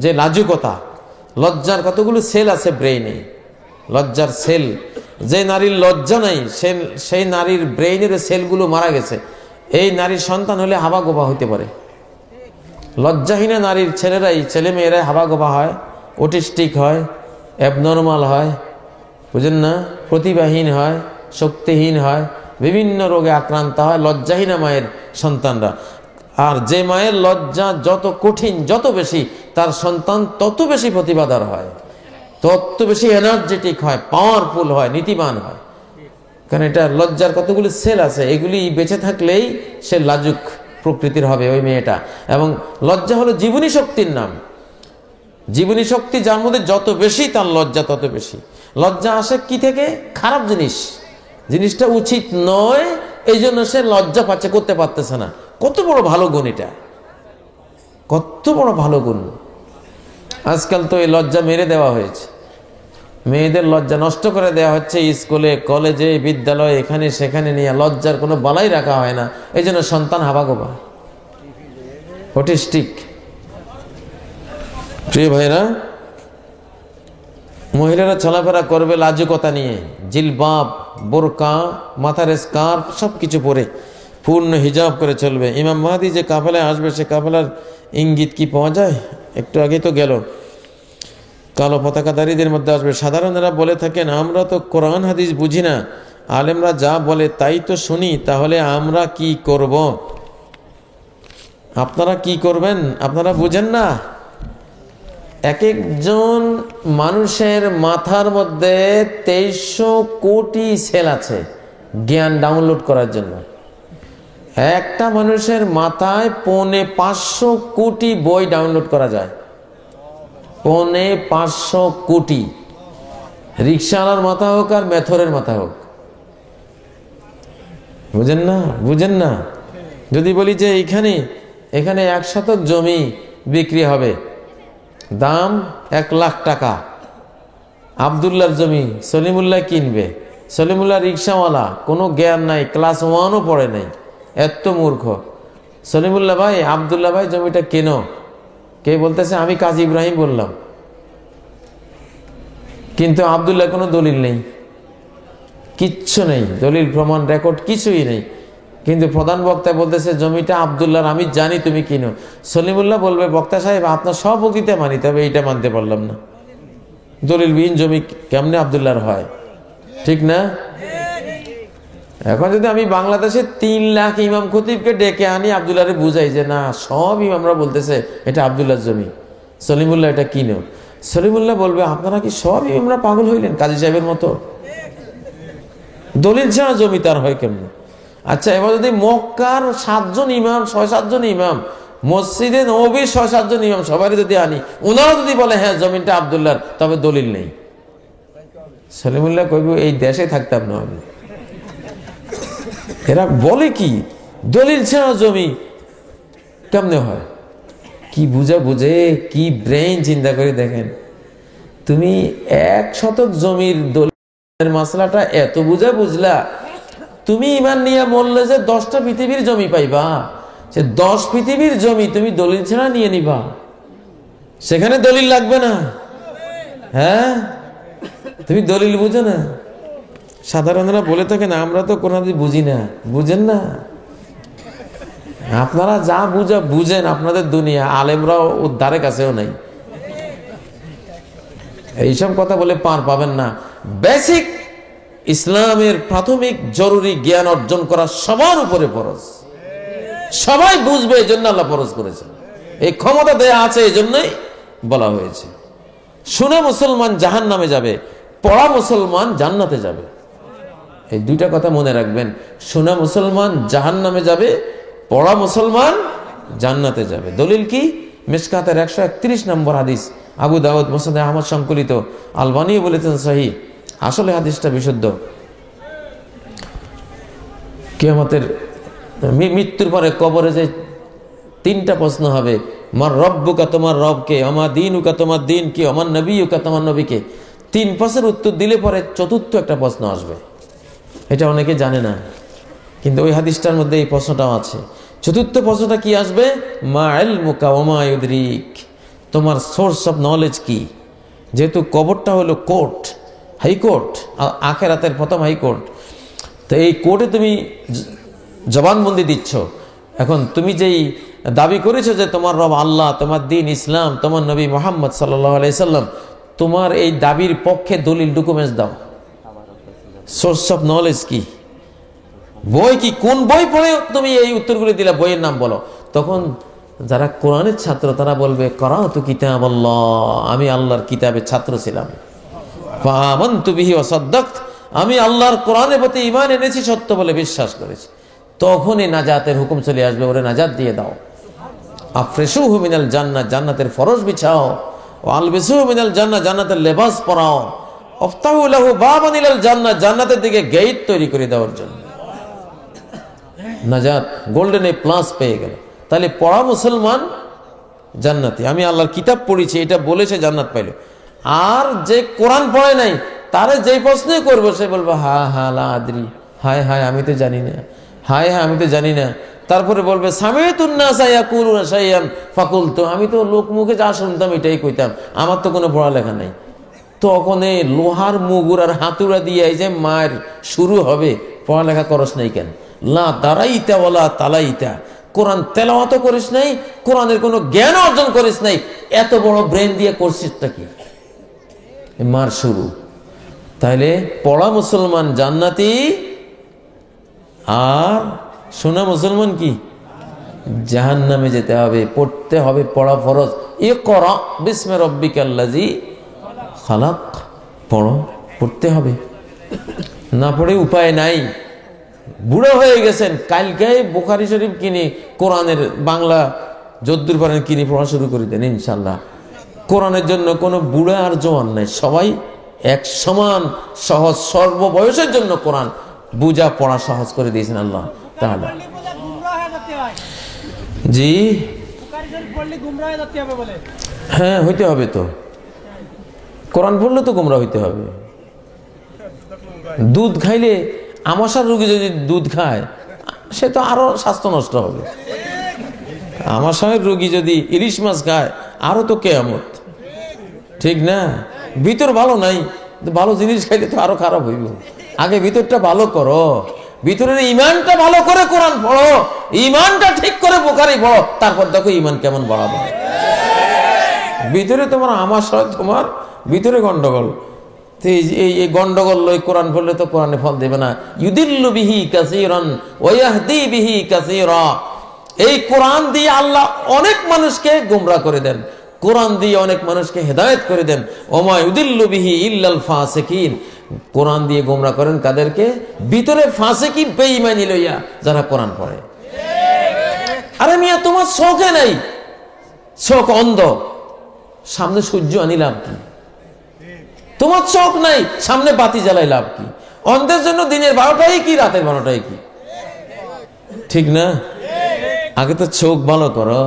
যে লাজুকতা, লজ্জার কতগুলো সেল আছে ব্রেইনে, লজ্জার সেল। যে নারীর লজ্জা নাই সেই নারীর ব্রেইনের সেলগুলো মারা গেছে। এই নারীর সন্তান হলে হাবাগোবা হইতে পারে। লজ্জাহীনা নারীর ছেলে মেয়েরাই হাবাগোবা হয়, অটিস্টিক হয়, অ্যাবনর্মাল হয়, বুঝেন না? প্রতিভাহীন হয়, শক্তিহীন হয়, বিভিন্ন রোগে আক্রান্ত হয় লজ্জাহীনা মায়ের সন্তানরা। আর যে মায়ের লজ্জা যত কঠিন, যত বেশি, তার সন্তান তত বেশি প্রতিভাধর হয়, তত বেশি এনার্জেটিক হয়, পাওয়ারফুল হয়, নীতিবান হয়। কারণ এটা লজ্জার কতগুলি সেল আছে, এগুলি বেঁচে থাকলেই সে লাজুক প্রকৃতির হবে ওই মেয়েটা। এবং লজ্জা হলো জীবনী শক্তির নাম। জীবনী শক্তি যার মধ্যে যত বেশি, তার লজ্জা তত বেশি। লজ্জা আসে কি থেকে? খারাপ জিনিসটা উচিত নয়, এই জন্য সে লজ্জা পাচ্ছে, করতে পারতেছে না। কত বড় ভালো গুণ এটা, কত বড় ভালো গুণ। আজকাল তো এই লজ্জা মেরে দেওয়া হয়েছে, মেয়েদের লজ্জা নষ্ট করে দেওয়া হচ্ছে। স্কুলে, কলেজে, বিদ্যালয়ে, এখানে সেখানে নিয়ে লজ্জার কোনো বালাই রাখা হয় না। এই জন্য সন্তান হাবাগোবা, অটিস্টিক। প্রিয় ভাইরা, মহিলারা চলাফেরা করবে লাজুকতা নিয়ে, জিলবাব, বোরকা, মাথার স্কার্ফ সবকিছু পরে পূর্ণ হিজাব করে চলবে। ইমাম মাহদী যে কাফেলায় আসবে সে কাফেলার ইঙ্গিত কি পাওয়া যায়? একটু আগে তো গেল, কালো পতাকাধারীদের মধ্যে আসবে। সাধারণেরা বলে থাকেন আমরা তো কোরআন হাদিস বুঝি না, আলেমরা যা বলে তাই তো শুনি, তাহলে আমরা কি করব? আপনারা কি করবেন? আপনারা বুঝেন না? এক একজন মানুষের মাথার মধ্যে 2300 কোটি সেল আছে জ্ঞান ডাউনলোড করার জন্য। একটা মানুষের মাথায় 550 কোটি বই ডাউনলোড করা যায়, 550 কোটি। রিক্সাওয়ালার মাথা হোক আর মেথরের মাথা হোক, বুঝেন না? যদি বলি যে এখানে 1 শতক জমি বিক্রি হবে, দাম 1 লাখ টাকা, আব্দুল্লাহর জমি সলিমুল্লাহ কিনবে। সলিমুল্লাহ রিক্সাওয়ালা, কোনো জ্ঞান নাই, ক্লাস 1ও পড়ে নাই, এত মূর্খ। সলিমুল্লাহ ভাই, আব্দুল্লাহ ভাই জমিটা কেন? কে বলতেছে? আমি কাজী ইব্রাহিম বললাম, কিন্তু আব্দুল্লাহ কোনো দলিল নেই। কিচ্ছু নেই, দলিল প্রমাণ রেকর্ড কিছুই নেই। কিন্তু প্রধান বক্তা বলতেছে জমিটা আব্দুল্লাহর, আমি জানি তুমি কিনো। সলিমুল্লাহ বলবে বক্তা সাহেব আপনার সব বক্তৃতা মানি, তবে এইটা মানতে পারলাম না, দলিলবিহীন জমি কেমনে আব্দুল্লাহর হয়, ঠিক না? এখন যদি আমি বাংলাদেশে 3 লাখ ইমাম খতিবকে ডেকে আনি, আব্দুল্লাহরে বুঝাই যে না সব ইমামরা বলতেছে এটা আব্দুল্লাহর জমি, সলিমুল্লাহ এটা কিনো। সলিমুল্লাহ বলবে আপনারা কি সব ইমামরা পাগল হইলেন কাজী সাহেবের মতো, দলিল ছাড়া জমি তার হয় কেমন? আচ্ছা, এবার যদি মক্কার 7 জন ইমাম 6-7 জন ইমাম, মসজিদে নববীর 6-7 জন ইমাম সবাই যদি আনি, ওনারা যদি বলে হ্যাঁ জমিনটা আব্দুল্লাহর, তবে দলিল নেই, সলিমুল্লাহ কইব এই দেশে থাকতাম না আমি। এরা বলে কি দলিল ছাড়া জমি কেমনে হয়? কি বুঝে কি ব্রেইন চিন্তা করে দেখেন। তুমি 1 শতক জমির দলিলের মাসলাটা এত বুঝলা, তুমি ইমান নিয়ে বললে যে 10টা পৃথিবীর জমি পাইবা, সে 10 পৃথিবীর জমি তুমি দলিল ছাড়া নিয়ে নিবা, সেখানে দলিল লাগবে না। হ্যাঁ, তুমি দলিল বুঝো না। সাধারণরা বলে থাকে না আমরা তো কোনদিন বুঝি না, বুঝেন না আপনারা, যা বুঝেন আপনাদের দুনিয়া, আলেমরাও ধারে কাছেও নাই। এইসব কথা বলে পার পাবেন না। বেসিক ইসলামের প্রাথমিক জরুরি জ্ঞান অর্জন করা সবার উপরে ফরজ, সবাই বুঝবে এই জন্য আল্লাহ ফরজ করেছেন, এই ক্ষমতা দেয়া আছে এই জন্যই বলা হয়েছে। শুনে মুসলমান জাহান্নামে যাবে, পড়া মুসলমান জান্নাতে যাবে। এই 2টা কথা মনে রাখবেন, শুনে মুসলমান জাহান্নামে যাবে, পড়া মুসলমান জান্নাতে যাবে। দলিল কি? মিশকাতের 131 নম্বর হাদিস, আবু দাউদ মুসনাদ আহমদ সংকলিত, আলবানী বলেছেন সহিহ, আসলে হাদিসটা বিশুদ্ধ। কিয়ামতের মৃত্যুর পরে কবরে যে 3টা প্রশ্ন হবে, মার রব্বুকা, তোমার রবকে, আমা দীনুকা, তোমার দিন কি, আমার নবীকা, তোমার নবীকে। 3 প্রশ্নের উত্তর দিলে পরে 4র্থ একটা প্রশ্ন আসবে, এটা অনেকে জানে না, কিন্তু ওই হাদিসটার মধ্যে এই প্রশ্নটাও আছে। 4র্থ প্রশ্নটা কি আসবে? মা ইলমুকা ওয়া মা ইউদরিক, তোমার সোর্স অফ নলেজ কি। যেহেতু কবরটা হলো কোর্ট, হাইকোর্ট, আখেরাতের প্রথম হাইকোর্ট, তো এই কোর্টে তুমি জবানবন্দি দিচ্ছ। এখন তুমি যেই দাবি করেছো যে তোমার রব আল্লাহ, তোমার দিন ইসলাম, তোমার নবী মুহাম্মদ সাল্লাল্লাহু আলাইহি সাল্লাম, তোমার এই দাবির পক্ষে দলিল, ডকুমেন্টস দাও। সোর্স অফ নলেজ কি, বই কি, কোন বই পড়ে তুমি এই উত্তরগুলি দিলা, বইয়ের নাম বলো। তখন যারা কোরআনের ছাত্র তারা বলবে করাতু কিতাবাল্লাহ, আমি আল্লাহর কিতাবের ছাত্র ছিলাম, ফাআমানতু বিহি ওয়া সাদ্দাকতু, আমি আল্লাহর কোরআনের প্রতি ঈমান এনেছি, সত্য বলে বিশ্বাস করেছি। তখনই নাজাতের হুকুম চলে আসবে, ওরে নাজাত দিয়ে দাও। আফরিশুহু মিনাল জান্নাহ, জান্নাতের ফরশ বিছাও। ওয়া আলবিসুহু মিনাল জান্নাহ, জান্নাতের লেবাস পরাও। আফতাহু লাহু বাবান ইলাল জান্নাহ, জান্নাতের দিকে গেট তৈরি করে দেওয়ার জন্য। নাজাত গোল্ডেন এ প্লাস পেয়ে গেল। তাহলে পড়া মুসলমান জান্নাতি, আমি আল্লাহর কিতাব পড়েছি এটা বলে সে জান্নাত পাইল। আর যে কোরআন পড়ে নাই, তারে যেই প্রশ্নই করবো সে বলবো হা হা লা আদরি, হায় হায় আমি তো জানি না, হায় হায় আমি তো জানি না। তারপরে বলবে সামিতুন নাসা ইয়াকুলুনা শাইআন ফাকুলতু, আমি তো লোক মুখে যা শুনতাম এটাই কইতাম, আমার তো কোনো পড়ালেখা নাই। তখন এই লোহার মুগুর আর হাতুড়া দিয়ে এই যে মায়ের শুরু হবে, পড়ালেখা করস নাই কেন? লা দারাইতা ওয়ালা তালাইতা, কোরআন তেলাওয়াত করিস নাই, কোরআনের কোনো জ্ঞান অর্জন করিস নাই, এত বড় ব্রেন দিয়ে করছিসটা কি? মার শুরু। তাইলে পড়া মুসলমান জান্নাতি, আর শোনা মুসলমান কি জাহান্নামে যেতে হবে, পড়তে হবে, পড়া ফরজ। ইকরা বিসমি রাব্বিকাল্লাযী খালাক, পড়ো, পড়তে হবে, না পড়ে উপায় নাই। বুড়ো হয়ে গেছেন, কালকে বুখারী শরীফ কিনে কোরআনের বাংলা যদ্দুর পারেন কিনে পড়া শুরু করে দেন ইনশাল্লাহ। কোরআনের জন্য কোনো বুড়ো আর জওয়ান নাই, সবাই এক সমান সহজ, সর্ববয়সের জন্য কোরআন বুঝা পড়া সহজ করে দিয়েছেন আল্লাহ তাআলা। জি হ্যাঁ, হইতে হবে তো, কোরআন পড়লে তো গোমরা হইতে হবে। দুধ খাইলে, আমাশার রোগী যদি দুধ খায় সে তো আরো স্বাস্থ্য নষ্ট হবে। আমাশার রোগী যদি ইলিশ মাছ খায় আরো তো কিয়ামত, ঠিক না? ভিতর ভালো নাই, ভালো জিনিস খাইলে তো আরো খারাপ হইব। আগে ভিতরটা ভালো করো, ভিতরের ইমানটা ভালো করে কোরআন পড়ো, ইমানটা ঠিক করে বুখারী পড়ো, তারপর দেখো ইমান কেমন বাড়াবো। ভিতরে তোমার আমাশয়, তোমার ভিতরে গন্ডগোল, এই গন্ডগোল লই কোরআন পড়লে তো কোরআনে ফল দেবে না। ইউদিল্লু বিহি কাসীরান ওয়া ইয়াহদি বিহি কাসীরা। এই কোরআন দিয়ে আল্লাহ অনেক মানুষকে গোমরাহ করে দেন, কোরআন দিয়ে অনেক মানুষকে হেদায়েত করে দেন। ওমা ইউদিল্লু বিহি ইল্লাল ফাসিকিন। কোরআন দিয়ে গোমরাহ করেন কাদেরকে? ভিতরে ফাসিকি বেঈমানি লইয়া যারা কোরআন পড়ে। আরে মিয়া, তোমার চোখে নাই, চোখ অন্ধ, সামনে সূর্য আনি লাভ কি? তোমার চোখ নাই, সামনে বাতি জ্বালাই লাভ কি? অন্ধের জন্য দিনের 12টাই কি রাতের 12টাই কি? ঠিক না? আগে তো চোখ ভালো করো,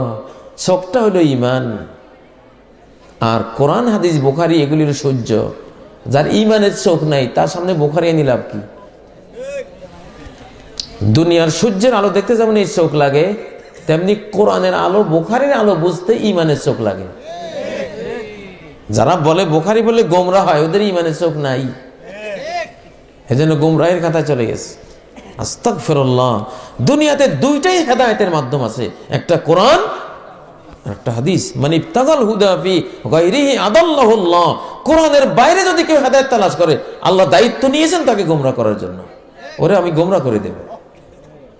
চোখটা হলো ইমান। আর কোরআন হাদিস বুখারী এগুলির সহ্য। যার ইমানের চোখ নাই তার সামনে বুখারী আনি লাভ কি? দুনিয়ার সূর্যের আলো দেখতে যেমন এই চোখ লাগে, তেমনি কোরআনের আলো, বুখারীর আলো বুঝতে ইমানের চোখ লাগে। যারা বলে বুখারী বলে গোমরাহ হয়, ওদের ইমানের চোখ নাই, এজন্য গোমরাহের খাতায় চলে গেছে। আস্তাগফিরুল্লাহ। দুনিয়াতে দুইটাই হেদায়েতের মাধ্যম আছে, একটা কোরআন, একটা হাদিস। মানে ইবতাগাল হুদা ফি গায়রিহি আদাল্লাহুল্লাহ। কোরআনের বাইরে যদি কেউ হেদায়েত তালাশ করে, আল্লাহ দায়িত্ব নিয়েছেন তাকে গোমরাহ করার জন্য। ওরে আমি গোমরাহ করে দেব।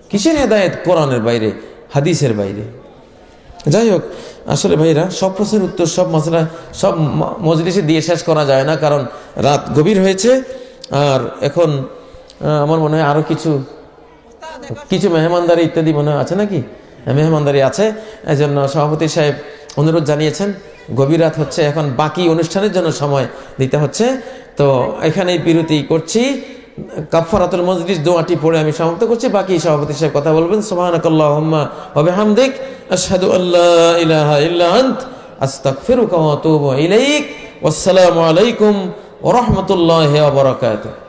কিসের হেদায়েত? কোরআনের বাইরে, হাদিসের বাইরে। যাই হোক, আসলে ভাইরা সব প্রশ্নের উত্তর, সব মাসলা সব মজলিসে দিয়ে শেষ করা যায় না, কারণ রাত গভীর হয়েছে। আর এখন আমার মনে হয় আরো কিছু মেহমানদারি ইত্যাদি মনে হয় আছে নাকি? মেহমানদারি আছে, এই জন্য সভাপতি সাহেব অনুরোধ জানিয়েছেন। গভীর রাত হচ্ছে, এখন বাকি অনুষ্ঠানের জন্য সময় দিতে হচ্ছে। তো এখানেই বিরতি করছি। কাফারাতুল মজলিস দোয়াটি পড়ে আমি সমাপ্ত করছি, বাকি সভাপতি সাহেব কথা বলবেন। সুবহানাকাল্লাহুম্মা ওয়া বিহামদিক আশহাদু আল্লা ইলাহা ইল্লা আনত আস্তাগফিরুকা ওয়া আতুবু ইলাইক। ওয়াসসালামু আলাইকুম ওয়া রাহমাতুল্লাহি ওয়া বারাকাতুহু।